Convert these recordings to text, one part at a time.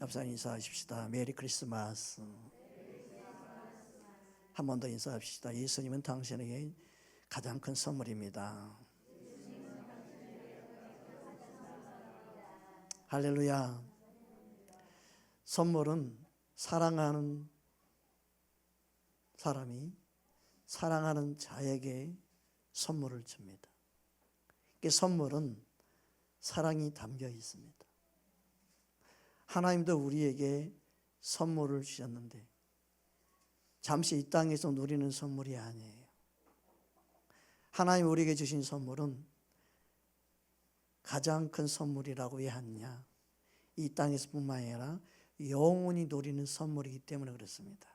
옆사람 인사하십시다. 메리 크리스마스. 한 번 더 인사합시다. 예수님은 당신에게 가장 큰 선물입니다. 할렐루야. 선물은 사랑하는 사람이 사랑하는 자에게 선물을 줍니다. 그 선물은 사랑이 담겨 있습니다. 하나님도 우리에게 선물을 주셨는데 잠시 이 땅에서 누리는 선물이 아니에요. 하나님 우리에게 주신 선물은 가장 큰 선물이라고 왜 하느냐? 이 땅에서뿐만 아니라 영원히 누리는 선물이기 때문에 그렇습니다.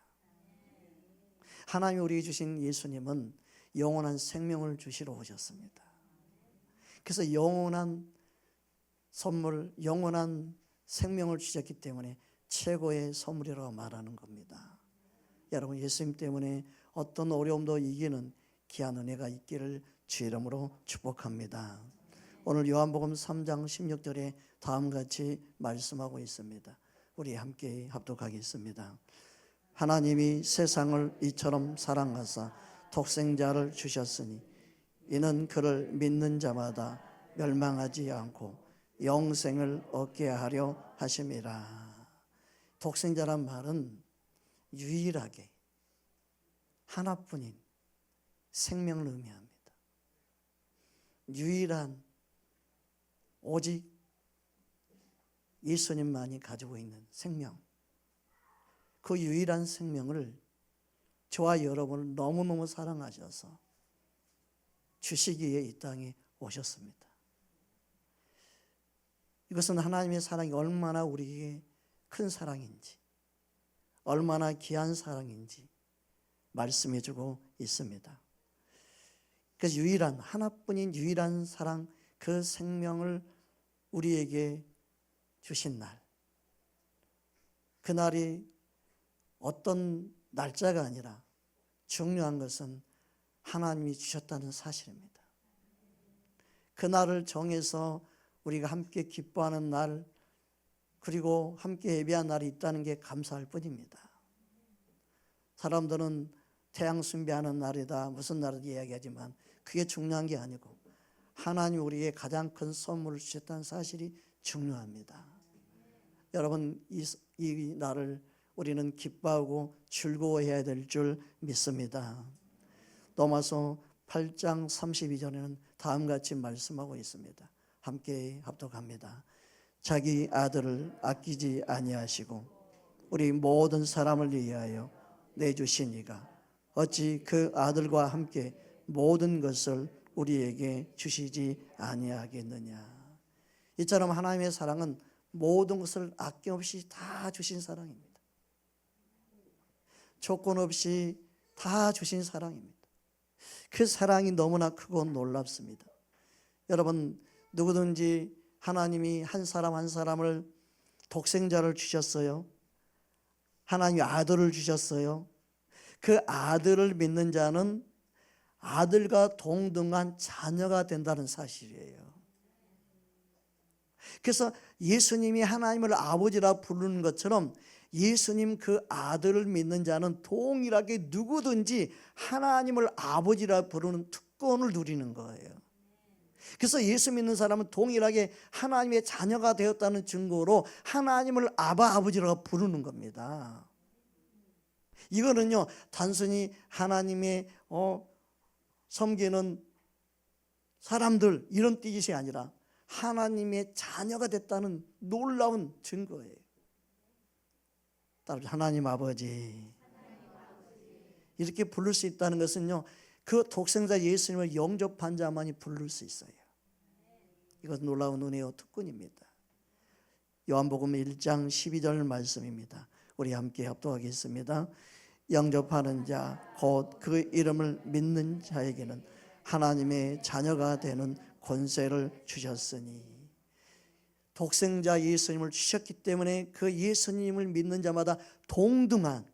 하나님이 우리에게 주신 예수님은 영원한 생명을 주시러 오셨습니다. 그래서 영원한 선물, 영원한 생명을 주셨기 때문에 최고의 선물이라고 말하는 겁니다. 여러분, 예수님 때문에 어떤 어려움도 이기는 귀한 은혜가 있기를 주 이름으로 축복합니다. 오늘 요한복음 3장 16절에 다음과 같이 말씀하고 있습니다. 우리 함께 합독하겠습니다. 하나님이 세상을 이처럼 사랑하사 독생자를 주셨으니 이는 그를 믿는 자마다 멸망하지 않고 영생을 얻게 하려 하심이라. 독생자란 말은 유일하게 하나뿐인 생명을 의미합니다. 유일한 오직 예수님만이 가지고 있는 생명, 그 유일한 생명을 저와 여러분을 너무너무 사랑하셔서 주시기에 이 땅에 오셨습니다. 이것은 하나님의 사랑이 얼마나 우리에게 큰 사랑인지, 얼마나 귀한 사랑인지 말씀해주고 있습니다. 그래서 유일한, 하나뿐인 유일한 사랑, 그 생명을 우리에게 주신 날, 그날이 어떤 날짜가 아니라 중요한 것은 하나님이 주셨다는 사실입니다. 그날을 정해서 우리가 함께 기뻐하는 날, 그리고 함께 예배한 날이 있다는 게 감사할 뿐입니다. 사람들은 태양 숭배하는 날이다, 무슨 날이다 이야기하지만 그게 중요한 게 아니고 하나님 우리에게 가장 큰 선물을 주셨다는 사실이 중요합니다. 여러분, 이 날을 우리는 기뻐하고 즐거워해야 될 줄 믿습니다. 로마서 8장 32절에는 다음과 같이 말씀하고 있습니다. 함께 합독합니다. 자기 아들을 아끼지 아니하시고 우리 모든 사람을 위하여 내주신 이가 어찌 그 아들과 함께 모든 것을 우리에게 주시지 아니하겠느냐. 이처럼 하나님의 사랑은 모든 것을 아낌없이 다 주신 사랑입니다. 조건 없이 다 주신 사랑입니다. 그 사랑이 너무나 크고 놀랍습니다. 여러분, 누구든지 하나님이 한 사람 한 사람을 독생자를 주셨어요. 하나님이 아들을 주셨어요. 그 아들을 믿는 자는 아들과 동등한 자녀가 된다는 사실이에요. 그래서 예수님이 하나님을 아버지라 부르는 것처럼 예수님 그 아들을 믿는 자는 동일하게 누구든지 하나님을 아버지라 부르는 특권을 누리는 거예요. 그래서 예수 믿는 사람은 동일하게 하나님의 자녀가 되었다는 증거로 하나님을 아버지라고 부르는 겁니다. 이거는요, 단순히 하나님의 섬기는 사람들 이런 뜻이 아니라 하나님의 자녀가 됐다는 놀라운 증거예요. 따라서 하나님 아버지 이렇게 부를 수 있다는 것은요, 그 독생자 예수님을 영접한 자만이 부를 수 있어요. 이것은 놀라운 은혜와 특권입니다. 요한복음 1장 12절 말씀입니다. 우리 함께 합독하겠습니다. 영접하는 자 곧 그 이름을 믿는 자에게는 하나님의 자녀가 되는 권세를 주셨으니. 독생자 예수님을 주셨기 때문에 그 예수님을 믿는 자마다 동등한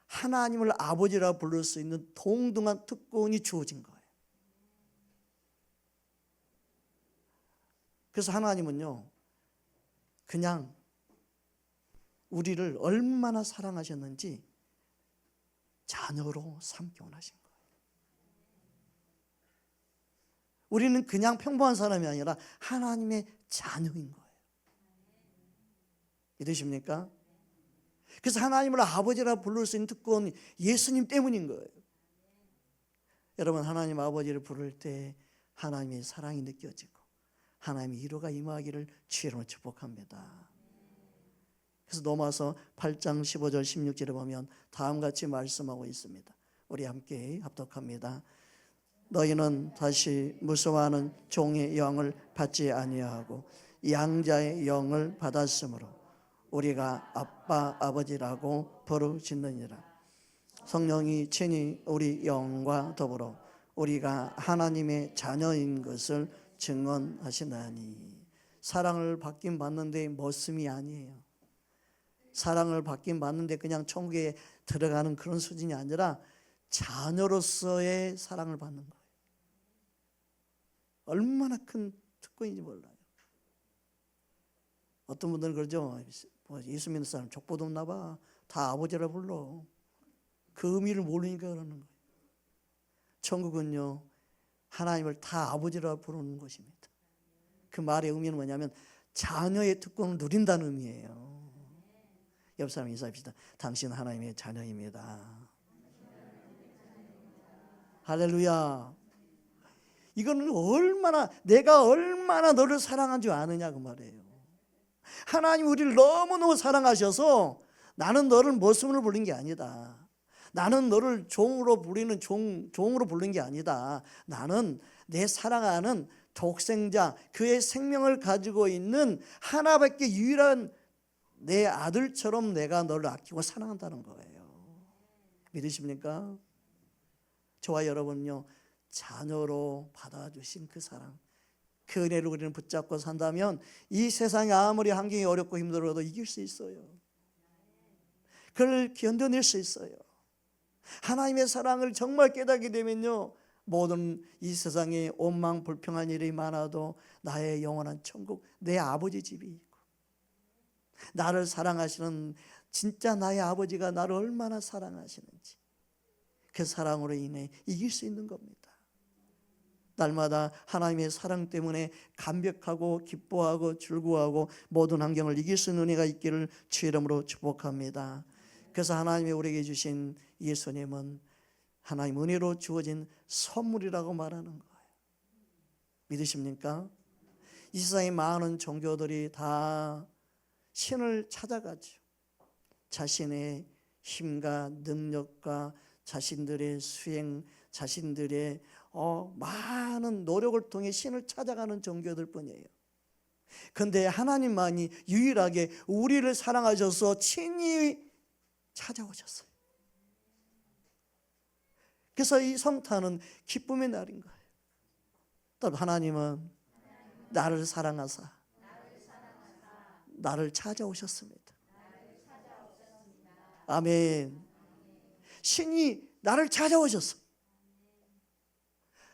하나님을 아버지라 부를 수 있는 동등한 특권이 주어진 거예요. 그래서 하나님은요, 그냥 우리를 얼마나 사랑하셨는지 자녀로 삼기 원하신 거예요. 우리는 그냥 평범한 사람이 아니라 하나님의 자녀인 거예요. 믿으십니까? 그래서 하나님을 아버지라 부를 수 있는 특권이 예수님 때문인 거예요. 여러분, 하나님 아버지를 부를 때 하나님의 사랑이 느껴지고 하나님의 위로가 임하기를 주의 이름으로 축복합니다. 그래서 로마서 8장 15절 16절에 보면 다음과 같이 말씀하고 있습니다. 우리 함께 합독합니다. 너희는 다시 무서워하는 종의 영을 받지 아니하고 양자의 영을 받았으므로 우리가 아빠 아버지라고 부르짖느니라. 성령이 친히 우리 영과 더불어 우리가 하나님의 자녀인 것을 증언하시나니. 사랑을 받긴 받는데 머슴이 아니에요. 사랑을 받긴 받는데 그냥 천국에 들어가는 그런 수준이 아니라 자녀로서의 사랑을 받는 거예요. 얼마나 큰 특권인지 몰라요. 어떤 분들은 그러죠. 예수 믿는 사람 족보도 없나 봐. 다 아버지라 불러. 그 의미를 모르니까 그러는 거예요. 천국은요, 하나님을 다 아버지라 부르는 것입니다. 그 말의 의미는 뭐냐면 자녀의 특권을 누린다는 의미예요. 옆 사람 인사합시다. 당신 하나님의 자녀입니다. 할렐루야. 이거는 내가 얼마나 너를 사랑한 줄 아느냐 그 말이에요. 하나님 우리를 너무너무 사랑하셔서 나는 너를 머슴으로 부른 게 아니다. 나는 너를 종으로 부르는 종으로 부른 게 아니다. 나는 내 사랑하는 독생자, 그의 생명을 가지고 있는 하나밖에 유일한 내 아들처럼 내가 너를 아끼고 사랑한다는 거예요. 믿으십니까? 저와 여러분은요, 자녀로 받아주신 그 사랑, 그 은혜를 우리는 붙잡고 산다면 이 세상이 아무리 환경이 어렵고 힘들어도 이길 수 있어요. 그걸 견뎌낼 수 있어요. 하나님의 사랑을 정말 깨닫게 되면요, 모든 이 세상에 원망 불평한 일이 많아도 나의 영원한 천국, 내 아버지 집이 있고 나를 사랑하시는 진짜 나의 아버지가 나를 얼마나 사랑하시는지 그 사랑으로 인해 이길 수 있는 겁니다. 날마다 하나님의 사랑 때문에 감격하고 기뻐하고 즐거워하고 모든 환경을 이길 수 있는 은혜가 있기를 주의 이름으로 축복합니다. 그래서 하나님이 우리에게 주신 예수님은 하나님 은혜로 주어진 선물이라고 말하는 거예요. 믿으십니까? 이 세상의 많은 종교들이 다 신을 찾아가죠. 자신의 힘과 능력과 자신들의 수행, 자신들의 많은 노력을 통해 신을 찾아가는 종교들 뿐이에요. 그런데 하나님만이 유일하게 우리를 사랑하셔서 친히 찾아오셨어요. 그래서 이 성탄은 기쁨의 날인 거예요. 또 하나님은 나를 사랑하사 나를 찾아오셨습니다. 아멘. 신이 나를 찾아오셨어.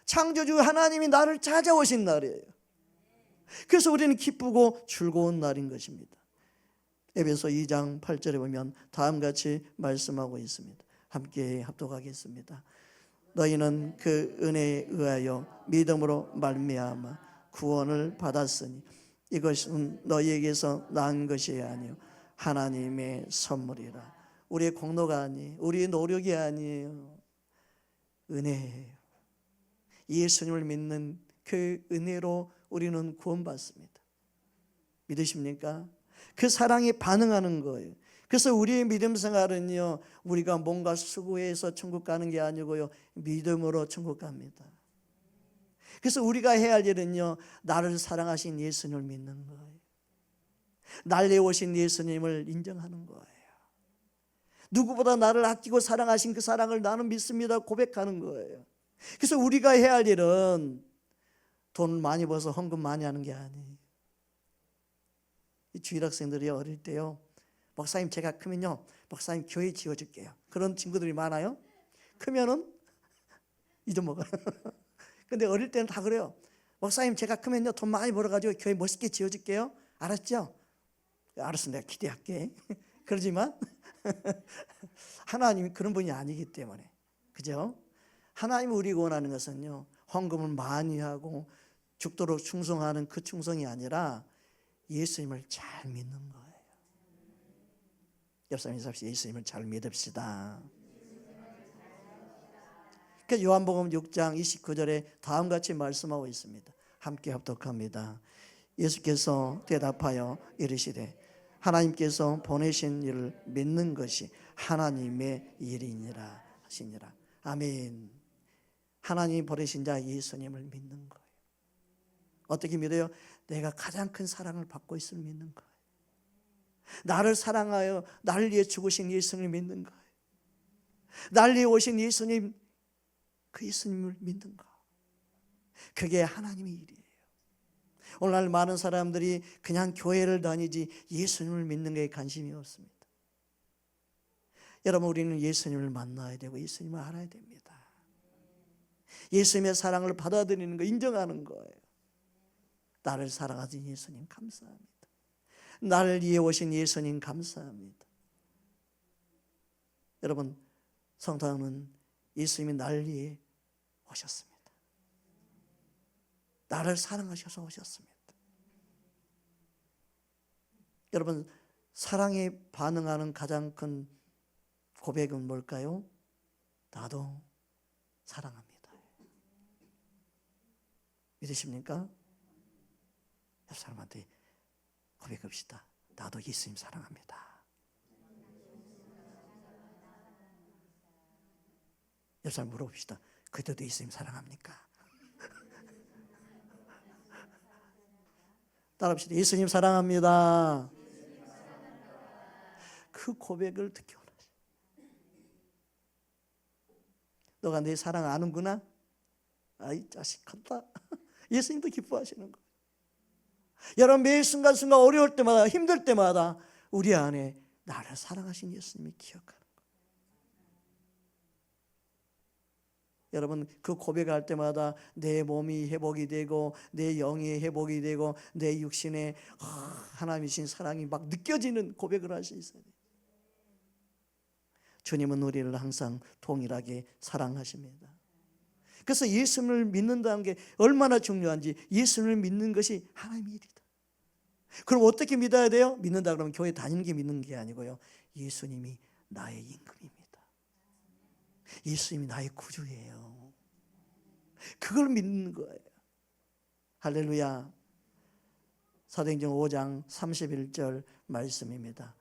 창조주 하나님이 나를 찾아오신 날이에요. 그래서 우리는 기쁘고 즐거운 날인 것입니다. 에베소 2장 8절에 보면 다음같이 말씀하고 있습니다. 함께 합독하겠습니다. 너희는 그 은혜에 의하여 믿음으로 말미암아 구원을 받았으니 이것은 너희에게서 난 것이 아니요 하나님의 선물이라. 우리의 공로가 아니에요. 우리의 노력이 아니에요. 은혜예요. 예수님을 믿는 그 은혜로 우리는 구원받습니다. 믿으십니까? 그 사랑에 반응하는 거예요. 그래서 우리의 믿음 생활은요, 우리가 뭔가 수고해서 천국 가는 게 아니고요, 믿음으로 천국 갑니다. 그래서 우리가 해야 할 일은요, 나를 사랑하신 예수님을 믿는 거예요. 날래 오신 예수님을 인정하는 거예요. 누구보다 나를 아끼고 사랑하신 그 사랑을 나는 믿습니다 고백하는 거예요. 그래서 우리가 해야 할 일은 돈 많이 벌어서 헌금 많이 하는 게 아니에요. 이 주일학생들이 어릴 때요, 목사님 제가 크면요 목사님 교회 지어줄게요. 그런 친구들이 많아요. 크면은 잊어먹어요. 근데 어릴 때는 다 그래요. 목사님 제가 크면요 돈 많이 벌어가지고 교회 멋있게 지어줄게요. 알았죠? 알았어, 내가 기대할게. 그러지만 하나님이 그런 분이 아니기 때문에, 그죠? 하나님이 우리가 원하는 것은요, 헌금을 많이 하고 죽도록 충성하는 그 충성이 아니라 예수님을 잘 믿는 거예요. 옆 사람이 예수님을 잘 믿읍시다. 그 요한복음 6장 29절에 다음같이 말씀하고 있습니다. 함께 합독합니다. 예수께서 대답하여 이르시되 하나님께서 보내신 일을 믿는 것이 하나님의 일이니라 하시니라. 아멘. 하나님이 보내신 자 예수님을 믿는 거예요. 어떻게 믿어요? 내가 가장 큰 사랑을 받고 있음을 믿는 거예요. 나를 사랑하여 나를 위해 죽으신 예수님을 믿는 거예요. 나를 위해 오신 예수님, 그 예수님을 믿는 거, 그게 하나님의 일이에요. 오늘날 많은 사람들이 그냥 교회를 다니지 예수님을 믿는 것에 관심이 없습니다. 여러분, 우리는 예수님을 만나야 되고 예수님을 알아야 됩니다. 예수님의 사랑을 받아들이는 거, 인정하는 거예요. 나를 사랑하신 예수님 감사합니다. 나를 위해 오신 예수님 감사합니다. 여러분, 성도는 예수님이 나를 위해 오셨습니다. 나를 사랑하셔서 오셨습니다. 여러분, 사랑에 반응하는 가장 큰 고백은 뭘까요? 나도 사랑합니다. 믿으십니까? 옆 사람한테 고백합시다. 나도 예수님 사랑합니다. 옆 사람 물어봅시다. 그때도 예수님 사랑합니까? 따라합시다. 예수님 사랑합니다. 그 고백을 듣기 원하시. 너가 내 사랑 아는구나? 아이 자식 같다. 예수님도 기뻐하시는 거예요. 여러분, 매 순간순간 어려울 때마다, 힘들 때마다 우리 안에 나를 사랑하신 예수님이 기억하는 거예요. 여러분, 그 고백할 때마다 내 몸이 회복이 되고 내 영이 회복이 되고 내 육신에 하나님이신 사랑이 막 느껴지는 고백을 할 수 있어요. 주님은 우리를 항상 동일하게 사랑하십니다. 그래서 예수님을 믿는다는 게 얼마나 중요한지, 예수님을 믿는 것이 하나님의 일이다. 그럼 어떻게 믿어야 돼요? 믿는다 그러면 교회 다니는 게 믿는 게 아니고요, 예수님이 나의 임금입니다. 예수님이 나의 구주예요. 그걸 믿는 거예요. 할렐루야. 사도행전 5장 31절 말씀입니다.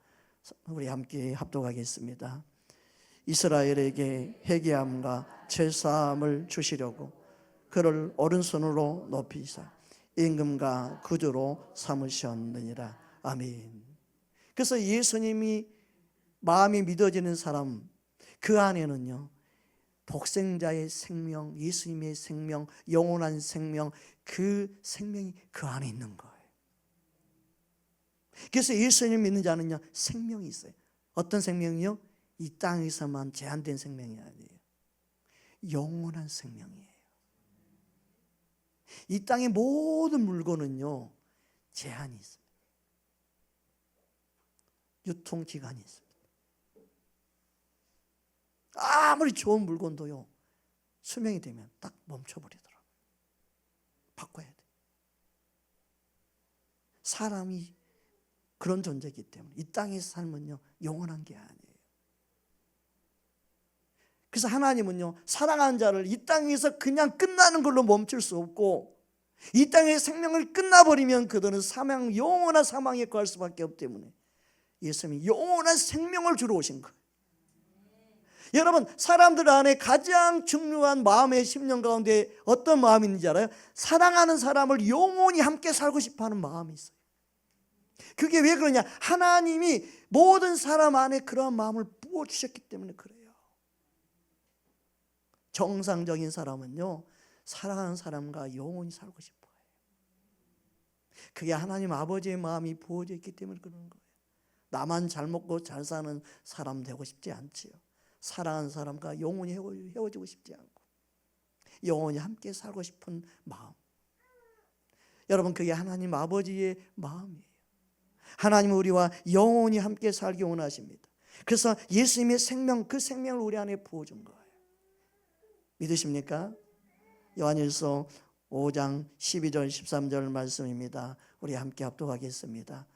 우리 함께 합독하겠습니다. 이스라엘에게 회개함과 죄사함을 주시려고 그를 오른손으로 높이사 임금과 구주로 삼으셨느니라. 아멘. 그래서 예수님이 마음이 믿어지는 사람, 그 안에는요, 독생자의 생명, 예수님의 생명, 영원한 생명, 그 생명이 그 안에 있는 거예요. 그래서 예수님 믿는 자는요, 생명이 있어요. 어떤 생명이요? 이 땅에서만 제한된 생명이 아니에요. 영원한 생명이에요. 이 땅의 모든 물건은요, 제한이 있습니다. 유통기간이 있습니다. 아무리 좋은 물건도요, 수명이 되면 딱 멈춰버리더라고요. 바꿔야 돼. 사람이 그런 존재이기 때문에 이 땅에서 삶은요, 영원한 게 아니에요. 그래서 하나님은요, 사랑하는 자를 이 땅에서 그냥 끝나는 걸로 멈출 수 없고, 이 땅의 생명을 끝나버리면 그들은 사망, 영원한 사망에 거할 수밖에 없기 때문에 예수님이 영원한 생명을 주러 오신 거예요. 여러분, 사람들 안에 가장 중요한 마음의 심령 가운데 어떤 마음이 있는지 알아요? 사랑하는 사람을 영원히 함께 살고 싶어하는 마음이 있어요. 그게 왜 그러냐? 하나님이 모든 사람 안에 그러한 마음을 부어주셨기 때문에 그래요. 정상적인 사람은요, 사랑하는 사람과 영원히 살고 싶어요. 그게 하나님 아버지의 마음이 부어져 있기 때문에 그러는 거예요. 나만 잘 먹고 잘 사는 사람 되고 싶지 않지요. 사랑하는 사람과 영원히 헤어지고 싶지 않고 영원히 함께 살고 싶은 마음, 여러분, 그게 하나님 아버지의 마음이에요. 하나님은 우리와 영원히 함께 살기 원하십니다. 그래서 예수님의 생명, 그 생명을 우리 안에 부어준 거예요. 믿으십니까? 요한일서 5장 12절 13절 말씀입니다. 우리 함께 합독하겠습니다.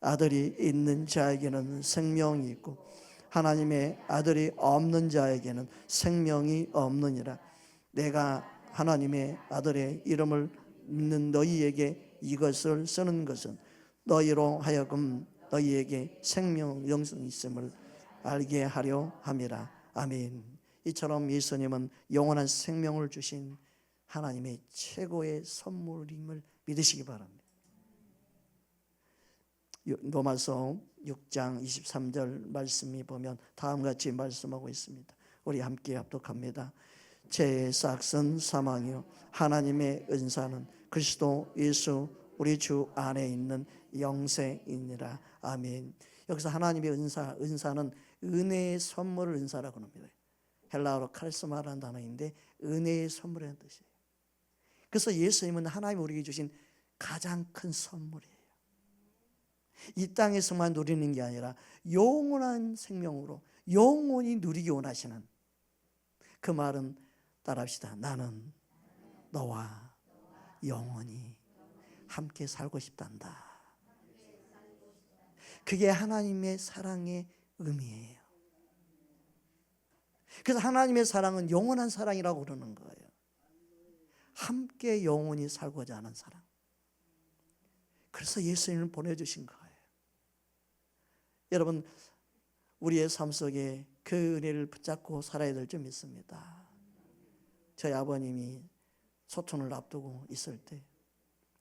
아들이 있는 자에게는 생명이 있고 하나님의 아들이 없는 자에게는 생명이 없느니라. 내가 하나님의 아들의 이름을 믿는 너희에게 이것을 쓰는 것은 너희로 하여금 너희에게 생명 영생이 있음을 알게 하려 함이라. 아멘. 이처럼 예수님은 영원한 생명을 주신 하나님의 최고의 선물임을 믿으시기 바랍니다. 로마서 6장 23절 말씀이 보면 다음과 같이 말씀하고 있습니다. 우리 함께 합독합니다. 죄의 싹은 사망이요 하나님의 은사는 그리스도 예수 우리 주 안에 있는 영생이니라. 아멘. 여기서 하나님의 은사는 은혜의 선물을 은사라고 합니다. 헬라어로 카리스마라는 단어인데 은혜의 선물이라는 뜻이에요. 그래서 예수님은 하나님 우리에게 주신 가장 큰 선물이에요. 이 땅에서만 누리는 게 아니라 영원한 생명으로 영원히 누리기 원하시는, 그 말은 따라합시다. 나는 너와 영원히 함께 살고 싶단다. 그게 하나님의 사랑의 의미예요. 그래서 하나님의 사랑은 영원한 사랑이라고 그러는 거예요. 함께 영원히 살고자 하는 사랑. 그래서 예수님을 보내주신 거예요. 여러분, 우리의 삶 속에 그 은혜를 붙잡고 살아야 될 줄 믿습니다. 저희 아버님이 소천을 앞두고 있을 때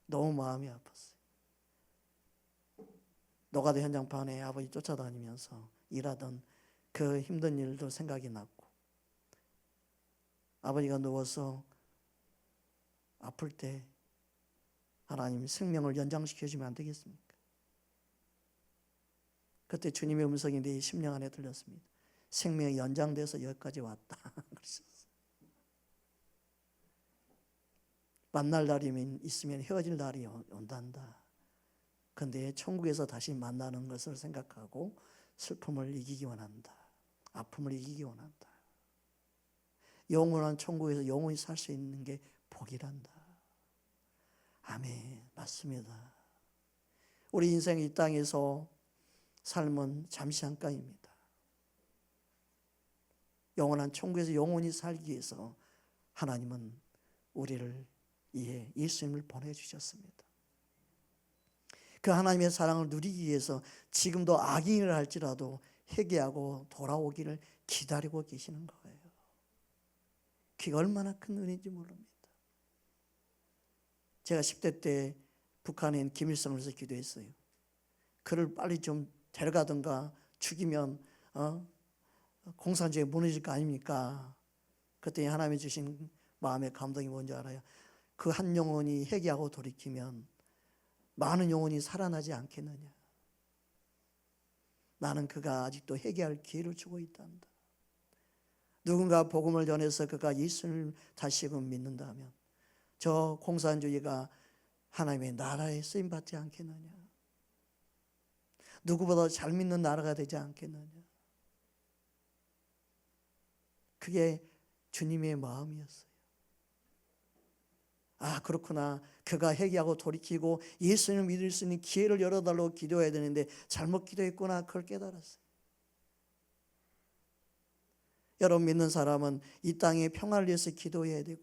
너무 마음이 아팠어요. 노가다 현장판에 아버지 쫓아다니면서 일하던 그 힘든 일도 생각이 났고, 아버지가 누워서 아플 때 하나님 생명을 연장시켜 주면 안 되겠습니까? 그때 주님의 음성이 내 심령 안에 들렸습니다. 생명이 연장돼서 여기까지 왔다. 그러셨어요. 만날 날이 있으면 헤어질 날이 온단다. 그런데 천국에서 다시 만나는 것을 생각하고 슬픔을 이기기 원한다. 아픔을 이기기 원한다. 영원한 천국에서 영원히 살 수 있는 게 복이란다. 아멘. 맞습니다. 우리 인생 이 땅에서 삶은 잠시 잠깐입니다. 영원한 천국에서 영원히 살기 위해서 하나님은 우리를 이에 예수님을 보내주셨습니다. 그 하나님의 사랑을 누리기 위해서 지금도 악인을 할지라도 회개하고 돌아오기를 기다리고 계시는 거예요. 그게 얼마나 큰 은혜인지 모릅니다. 제가 10대 때 북한에 있는 김일성을 위해서 기도했어요. 그를 빨리 좀 데려가든가 죽이면 공산주의가 무너질 거 아닙니까? 그때 하나님이 주신 마음의 감동이 뭔지 알아요? 그 한 영혼이 회개하고 돌이키면 많은 영혼이 살아나지 않겠느냐. 나는 그가 아직도 회개할 기회를 주고 있단다. 누군가 복음을 전해서 그가 예수를 다시금 믿는다면 저 공산주의가 하나님의 나라에 쓰임받지 않겠느냐. 누구보다 잘 믿는 나라가 되지 않겠느냐. 그게 주님의 마음이었어요. 아, 그렇구나. 그가 회개하고 돌이키고 예수님을 믿을 수 있는 기회를 열어달라고 기도해야 되는데 잘못 기도했구나. 그걸 깨달았어요. 여러분, 믿는 사람은 이 땅의 평화를 위해서 기도해야 되고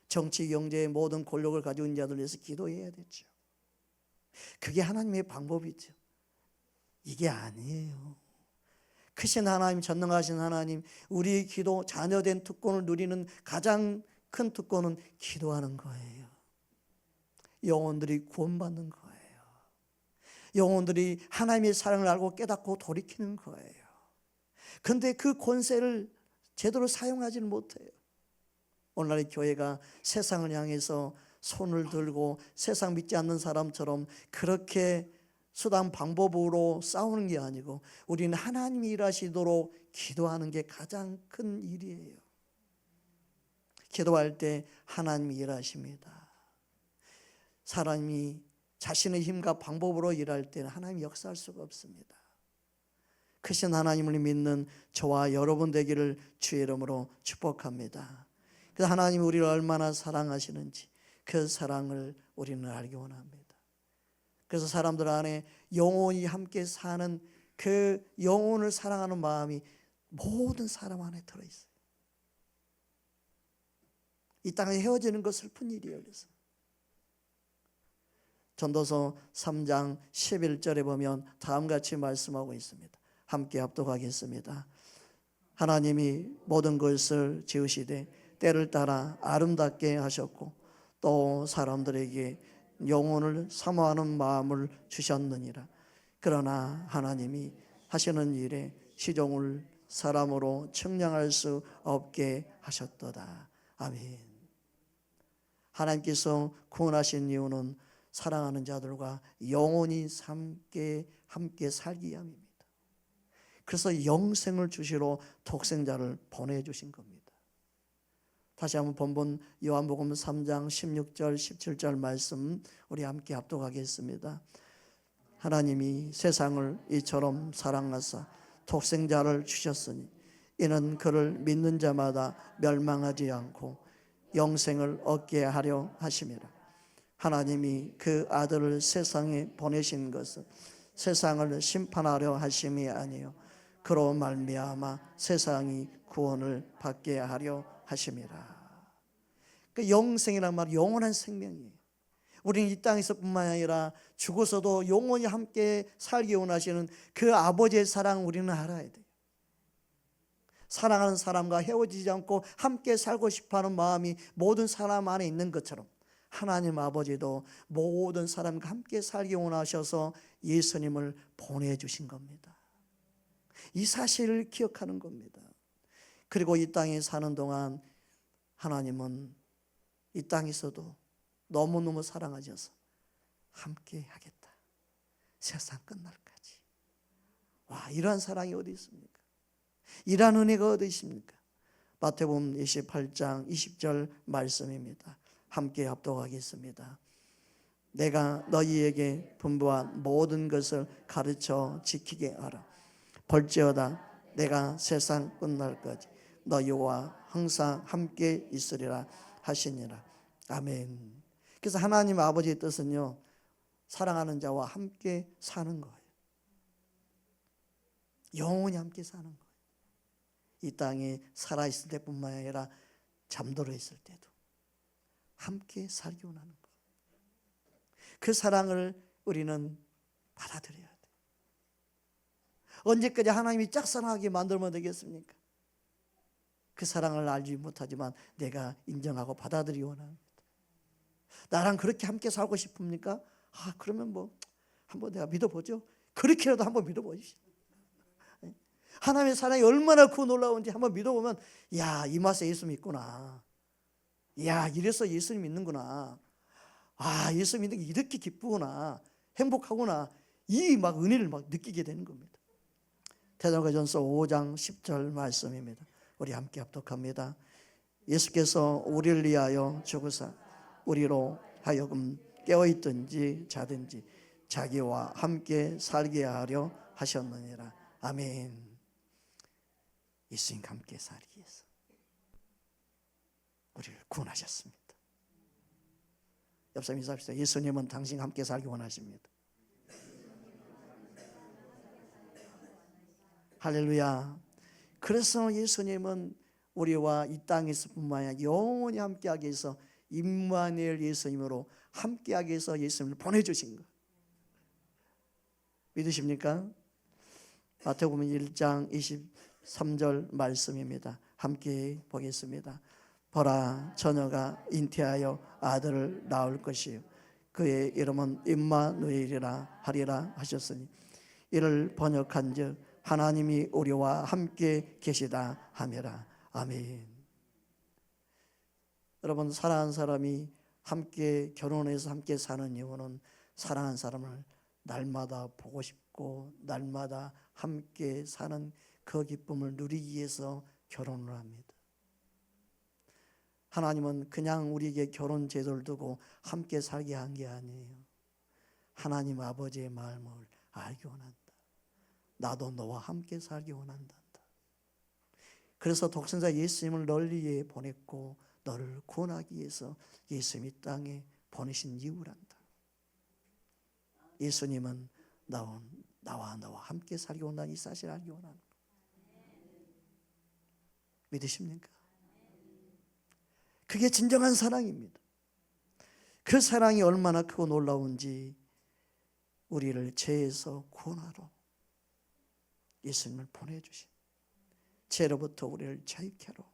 정치, 경제의 모든 권력을 가지고 있는 자들 위해서 기도해야 되죠. 그게 하나님의 방법이죠. 이게 아니에요. 크신 하나님, 전능하신 하나님, 우리의 기도, 자녀된 특권을 누리는 가장 큰 특권은 기도하는 거예요. 영혼들이 구원받는 거예요. 영혼들이 하나님의 사랑을 알고 깨닫고 돌이키는 거예요. 그런데 그 권세를 제대로 사용하지는 못해요. 오늘날의 교회가 세상을 향해서 손을 들고 세상 믿지 않는 사람처럼 그렇게 수단 방법으로 싸우는 게 아니고 우리는 하나님이 일하시도록 기도하는 게 가장 큰 일이에요. 기도할 때 하나님이 일하십니다. 사람이 자신의 힘과 방법으로 일할 때는 하나님이 역사할 수가 없습니다. 크신 하나님을 믿는 저와 여러분 되기를 주의 이름으로 축복합니다. 그래서 하나님이 우리를 얼마나 사랑하시는지 그 사랑을 우리는 알기 원합니다. 그래서 사람들 안에 영원히 함께 사는 그 영혼을 사랑하는 마음이 모든 사람 안에 들어있어요. 이 땅에 헤어지는 거 슬픈 일이에요. 그래서 전도서 3장 11절에 보면 다음같이 말씀하고 있습니다. 함께 합독하겠습니다. 하나님이 모든 것을 지으시되 때를 따라 아름답게 하셨고 또 사람들에게 영혼을 사모하는 마음을 주셨느니라. 그러나 하나님이 하시는 일에 시종을 사람으로 측량할 수 없게 하셨도다. 아멘. 하나님께서 구원하신 이유는 사랑하는 자들과 영원히 함께 살기 위함입니다. 그래서 영생을 주시러 독생자를 보내주신 겁니다. 다시 한번 본문 요한복음 3장 16절 17절 말씀 우리 함께 합독하겠습니다. 하나님이 세상을 이처럼 사랑하사 독생자를 주셨으니 이는 그를 믿는 자마다 멸망하지 않고 영생을 얻게 하려 하심이라. 하나님이 그 아들을 세상에 보내신 것은 세상을 심판하려 하심이 아니요 그로 말미암아 세상이 구원을 받게 하려 하심이라. 그 영생이란 말 영원한 생명이에요. 우리는 이 땅에서뿐만 아니라 죽어서도 영원히 함께 살기 원하시는 그 아버지의 사랑 우리는 알아야 돼요. 사랑하는 사람과 헤어지지 않고 함께 살고 싶어하는 마음이 모든 사람 안에 있는 것처럼 하나님 아버지도 모든 사람과 함께 살기 원하셔서 예수님을 보내주신 겁니다. 이 사실을 기억하는 겁니다. 그리고 이 땅에 사는 동안 하나님은 이 땅에서도 너무너무 사랑하셔서 함께 하겠다. 세상 끝날까지. 와, 이러한 사랑이 어디 있습니까? 이러한 은혜가 어디 있습니까? 마태복음 28장 20절 말씀입니다. 함께 합독하겠습니다. 내가 너희에게 분부한 모든 것을 가르쳐 지키게 하라. 볼지어다 내가 세상 끝날까지 너희와 항상 함께 있으리라 하시니라. 아멘. 그래서 하나님 아버지의 뜻은요, 사랑하는 자와 함께 사는 거예요. 영원히 함께 사는 거예요. 이 땅에 살아있을 때뿐만 아니라 잠들어 있을 때도 함께 살기 원하는 것. 그 사랑을 우리는 받아들여야 돼요. 언제까지 하나님이 짝사랑하게 만들면 되겠습니까? 그 사랑을 알지 못하지만 내가 인정하고 받아들이기 원합니다. 나랑 그렇게 함께 살고 싶습니까? 그러면 뭐 한번 내가 믿어보죠. 그렇게라도 한번 믿어보십시오. 하나님의 사랑이 얼마나 그 놀라운지 한번 믿어보면, 야, 이 맛에 예수 믿구나. 야, 이래서 예수님 믿는구나. 예수 믿는 게 이렇게 기쁘구나. 행복하구나. 이 막 은혜를 막 느끼게 되는 겁니다. 데살로니가전서 5장 10절 말씀입니다. 우리 함께 합독합니다. 예수께서 우리를 위하여 죽으사 우리로 하여금 깨어있든지 자든지 자기와 함께 살게 하려 하셨느니라. 아멘. 예수님과 함께 살기 위해서 우리를 구원하셨습니다. 옆 사람 인사합시다. 예수님은 당신과 함께 살기 원하십니다. 할렐루야. 그래서 예수님은 우리와 이 땅에서 뿐만 아니라 영원히 함께하기 위해서 임마누엘 예수님으로 함께하기 위해서 예수님을 보내주신 것 믿으십니까? 마태복음 1장 23절 말씀입니다. 함께 보겠습니다. 보라, 처녀가 잉태하여 아들을 낳을 것이요 그의 이름은 임마누엘이라 하리라 하셨으니 이를 번역한즉 하나님이 우리와 함께 계시다 하매라. 아멘. 여러분, 사랑하는 사람이 함께 결혼해서 함께 사는 이유는 사랑하는 사람을 날마다 보고 싶고 날마다 함께 사는 그 기쁨을 누리기 위해서 결혼을 합니다. 하나님은 그냥 우리에게 결혼 제도를 두고 함께 살게 한 게 아니에요. 하나님 아버지의 마음을 알기 원한다. 나도 너와 함께 살기 원한다. 그래서 독생자 예수님을 널리에 보냈고 너를 구원하기 위해서 예수님이 땅에 보내신 이유란다. 예수님은 나와 너와 함께 살기 원한다는 이 사실을 알기 원한다. 믿으십니까? 그게 진정한 사랑입니다. 그 사랑이 얼마나 크고 놀라운지 우리를 죄에서 구원하러 예수님을 보내주신, 죄로부터 우리를 자유케 하러.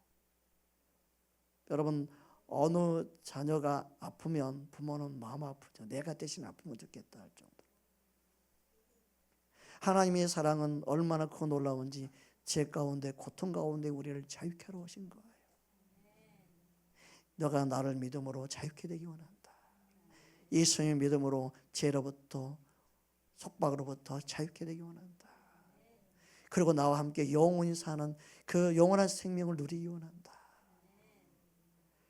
여러분, 어느 자녀가 아프면 부모는 마음 아프죠. 내가 대신 아프면 좋겠다 할 정도로. 하나님의 사랑은 얼마나 크고 놀라운지 죄 가운데, 고통 가운데 우리를 자유케 하러 오신 거예요. 너가 나를 믿음으로 자유케 되기 원한다. 예수님의 믿음으로 죄로부터, 속박으로부터 자유케 되기 원한다. 그리고 나와 함께 영원히 사는 그 영원한 생명을 누리기 원한다.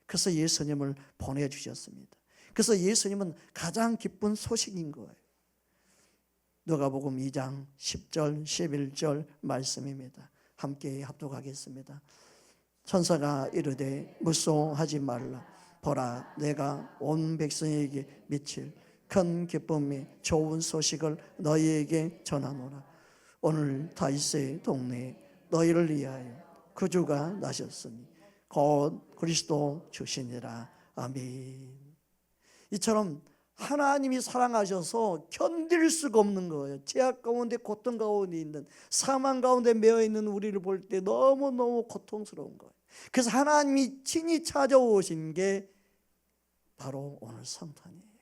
그래서 예수님을 보내주셨습니다. 그래서 예수님은 가장 기쁜 소식인 거예요. 누가복음 2장 10절 11절 말씀입니다. 함께 합독하겠습니다. 천사가 이르되 무서워하지 말라. 보라, 내가 온 백성에게 미칠 큰 기쁨이 좋은 소식을 너희에게 전하노라. 오늘 다윗의 동네에 너희를 위하여 구주가 나셨으니 곧 그리스도 주시니라. 아멘. 이처럼 하나님이 사랑하셔서 견딜 수가 없는 거예요. 죄악 가운데, 고통 가운데 있는, 사망 가운데 매여 있는 우리를 볼 때 너무너무 고통스러운 거예요. 그래서 하나님이 친히 찾아오신 게 바로 오늘 성탄이에요.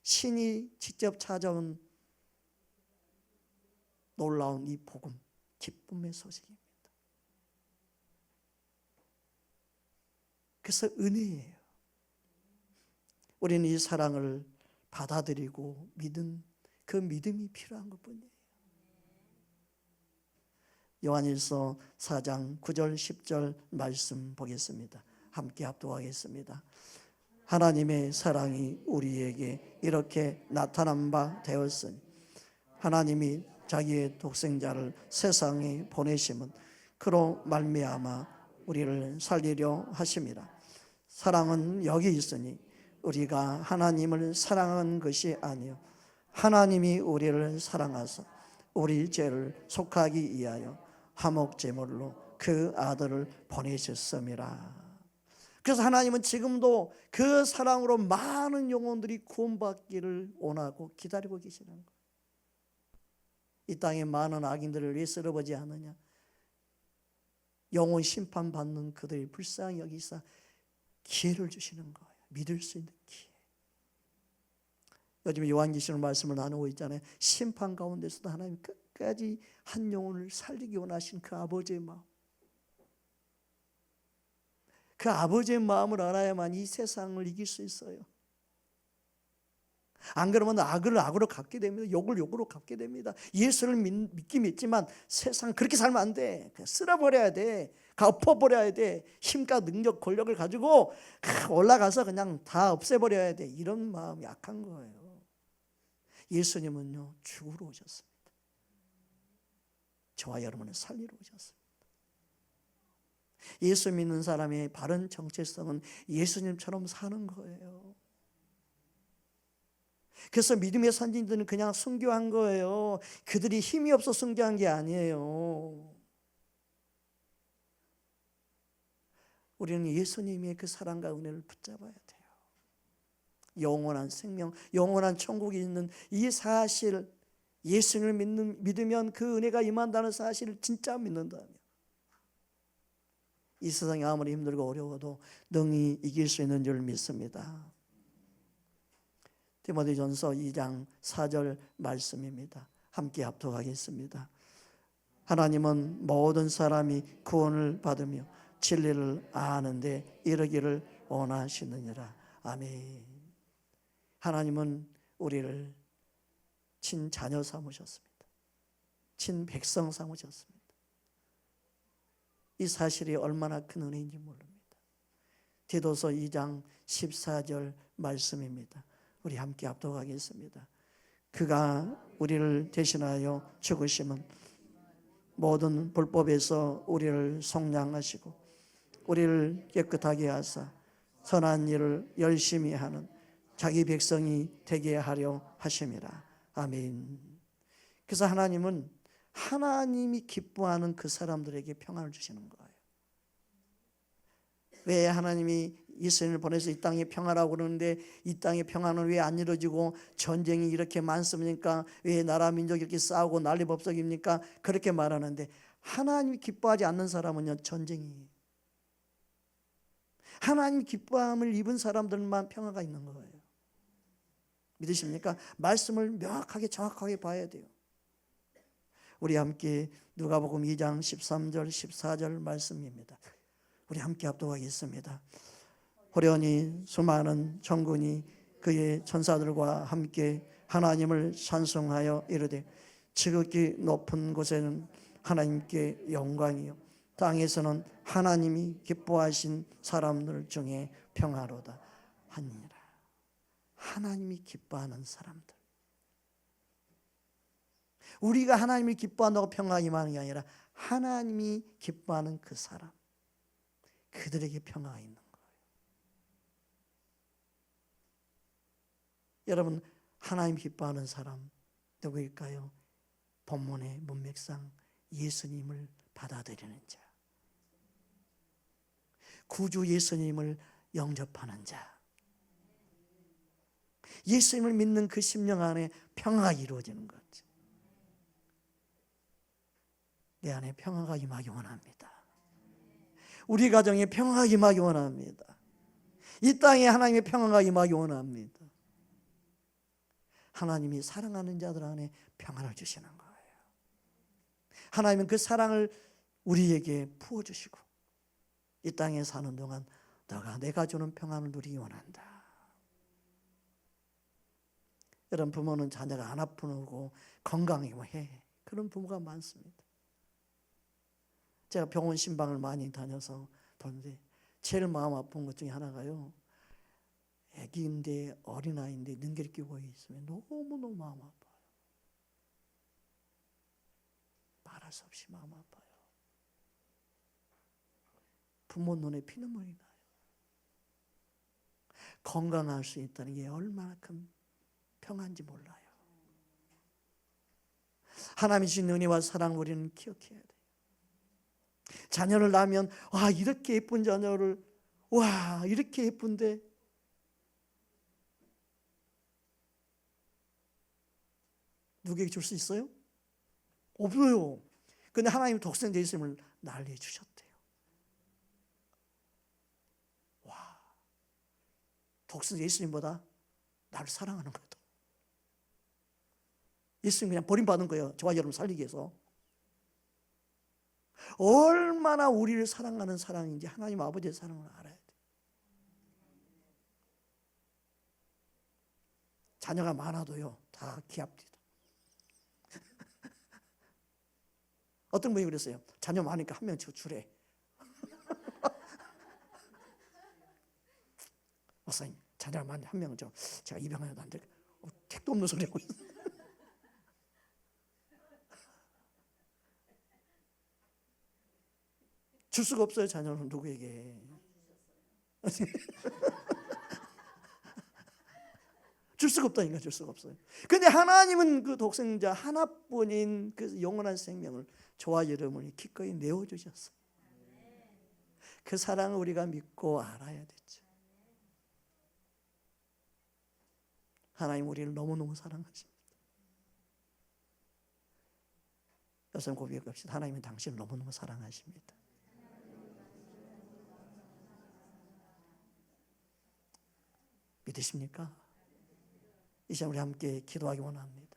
신이 직접 찾아온 놀라운 이 복음, 기쁨의 소식입니다. 그래서 은혜예요. 우리는 이 사랑을 받아들이고 믿은 그 믿음이 필요한 것뿐이에요. 요한일서 4장 9절 10절 말씀 보겠습니다. 함께 합독하겠습니다. 하나님의 사랑이 우리에게 이렇게 나타난 바 되었으니 하나님이 자기의 독생자를 세상에 보내심은 그로 말미암아 우리를 살리려 하심이라. 사랑은 여기 있으니 우리가 하나님을 사랑한 것이 아니요 하나님이 우리를 사랑하사 우리 죄를 속하기 위하여 화목제물로 그 아들을 보내셨음이라. 그래서 하나님은 지금도 그 사랑으로 많은 영혼들이 구원받기를 원하고 기다리고 계시는 거예요. 이 땅에 많은 악인들을 왜 쓸어보지 않느냐? 영혼 심판받는 그들이 불쌍히 여기사 기회를 주시는 거예요. 믿을 수 있는 기회. 요즘 요한계시록 말씀을 나누고 있잖아요. 심판 가운데서도 하나님 끝까지 한 영혼을 살리기 원하신 그 아버지의 마음, 그 아버지의 마음을 알아야만 이 세상을 이길 수 있어요. 안 그러면 악을 악으로 갚게 됩니다. 욕을 욕으로 갚게 됩니다. 예수를 믿긴 믿지만 세상 그렇게 살면 안 돼. 그냥 쓸어버려야 돼. 엎어버려야 돼. 힘과 능력, 권력을 가지고 올라가서 그냥 다 없애버려야 돼. 이런 마음이 약한 거예요. 예수님은요, 죽으러 오셨습니다. 저와 여러분을 살리러 오셨습니다. 예수 믿는 사람의 바른 정체성은 예수님처럼 사는 거예요. 그래서 믿음의 선진들은 그냥 순교한 거예요. 그들이 힘이 없어 순교한 게 아니에요. 우리는 예수님의 그 사랑과 은혜를 붙잡아야 돼요. 영원한 생명, 영원한 천국이 있는 이 사실, 예수님을 믿으면 그 은혜가 임한다는 사실을 진짜 믿는다면 이 세상이 아무리 힘들고 어려워도 능히 이길 수 있는 줄 믿습니다. 디모데전서 2장 4절 말씀입니다. 함께 합독하겠습니다. 하나님은 모든 사람이 구원을 받으며 진리를 아는데 이르기를 원하시느니라. 아멘. 하나님은 우리를 친자녀 삼으셨습니다. 친백성 삼으셨습니다. 이 사실이 얼마나 큰 은혜인지 모릅니다. 디도서 2장 14절 말씀입니다. 우리 함께 합독하겠습니다. 그가 우리를 대신하여 죽으심은 모든 불법에서 우리를 속량하시고 우리를 깨끗하게 하사 선한 일을 열심히 하는 자기 백성이 되게 하려 하심이라. 아멘. 그래서 하나님은 하나님이 기뻐하는 그 사람들에게 평안을 주시는 거예요. 왜 하나님이 이스라엘을 보내서 이 땅에 평화라고 그러는데 이 땅의 평화는 왜 안 이루어지고 전쟁이 이렇게 많습니까? 왜 나라 민족이 이렇게 싸우고 난리법석입니까? 그렇게 말하는데 하나님이 기뻐하지 않는 사람은요, 전쟁이에요. 하나님 기뻐함을 입은 사람들만 평화가 있는 거예요. 믿으십니까? 말씀을 명확하게 정확하게 봐야 돼요. 우리 함께 누가복음 2장 13절 14절 말씀입니다. 우리 함께 합독하겠습니다. 호련히 수많은 천군이 그의 천사들과 함께 하나님을 찬송하여 이르되 지극히 높은 곳에는 하나님께 영광이요 땅에서는 하나님이 기뻐하신 사람들 중에 평화로다 하니라. 하나님이 기뻐하는 사람들. 우리가 하나님이 기뻐한다고 평화가 임하는 게 아니라 하나님이 기뻐하는 그 사람, 그들에게 평화가 있는 거예요. 여러분, 하나님 기뻐하는 사람 누구일까요? 본문의 문맥상 예수님을 받아들이는 자, 구주 예수님을 영접하는 자, 예수님을 믿는 그 심령 안에 평화가 이루어지는 거죠. 내 안에 평화가 임하기 원합니다. 우리 가정에 평화가 임하기 원합니다. 이 땅에 하나님의 평화가 임하기 원합니다. 하나님이 사랑하는 자들 안에 평안을 주시는 거예요. 하나님은 그 사랑을 우리에게 부어주시고 이 땅에 사는 동안 너가 내가 주는 평안을 누리기 원한다. 여러분, 부모는 자녀가 안 아프고 건강이고 해. 그런 부모가 많습니다. 제가 병원 신방을 많이 다녀서 보는데 제일 마음 아픈 것 중에 하나가요, 애기인데 어린아이인데 능기를 끼고 있으면 너무너무 마음 아파요. 말할 수 없이 마음 아파요. 부모 눈에 피눈물이 나요. 건강할 수 있다는 게 얼마만큼 평안한지 몰라요. 하나님이 주신 은혜와 사랑을 우리는 기억해야 돼요. 자녀를 낳으면 와, 이렇게 예쁜 자녀를, 와, 이렇게 예쁜데 누구에게 줄 수 있어요? 없어요. 근데 하나님이 독생자 예수님을 날려 주셨대요. 와, 독생자 예수님보다 나를 사랑하는 거다. 예수님 그냥 버림받은 거예요. 저와 여러분 살리기 위해서. 얼마나 우리를 사랑하는 사랑인지 하나님 아버지의 사랑을 알아야 돼요. 자녀가 많아도요, 다 귀합니다. 어떤 분이 그랬어요. 자녀 많으니까 한 명 주래. 목사님, 자녀가 많은데 한 명은 제가 입양해도 안 될까? 택도 없는 소리 하고 있어요. 줄 수가 없어요. 자녀는 누구에게. 줄 수가 없다니까. 줄 수가 없어요. 근데 하나님은 그 독생자 하나뿐인 그 영원한 생명을, 저와 여러분이 기꺼이 내어주셨어요. 그 사랑을 우리가 믿고 알아야 되죠. 하나님 우리를 너무너무 사랑하십니다. 여러분 고백합시다. 하나님은 당신을 너무너무 사랑하십니다. 믿으십니까? 이 시간 우리 함께 기도하기 원합니다.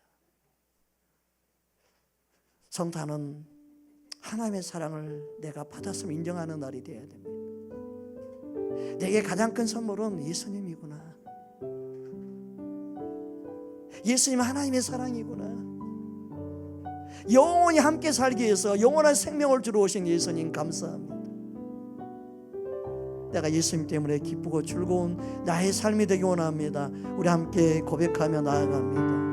성탄은 하나님의 사랑을 내가 받았음을 인정하는 날이 되어야 됩니다. 내게 가장 큰 선물은 예수님이구나. 예수님은 하나님의 사랑이구나. 영원히 함께 살기 위해서 영원한 생명을 주러 오신 예수님 감사합니다. 내가 예수님 때문에 기쁘고 즐거운 나의 삶이 되기 원합니다. 우리 함께 고백하며 나아갑니다.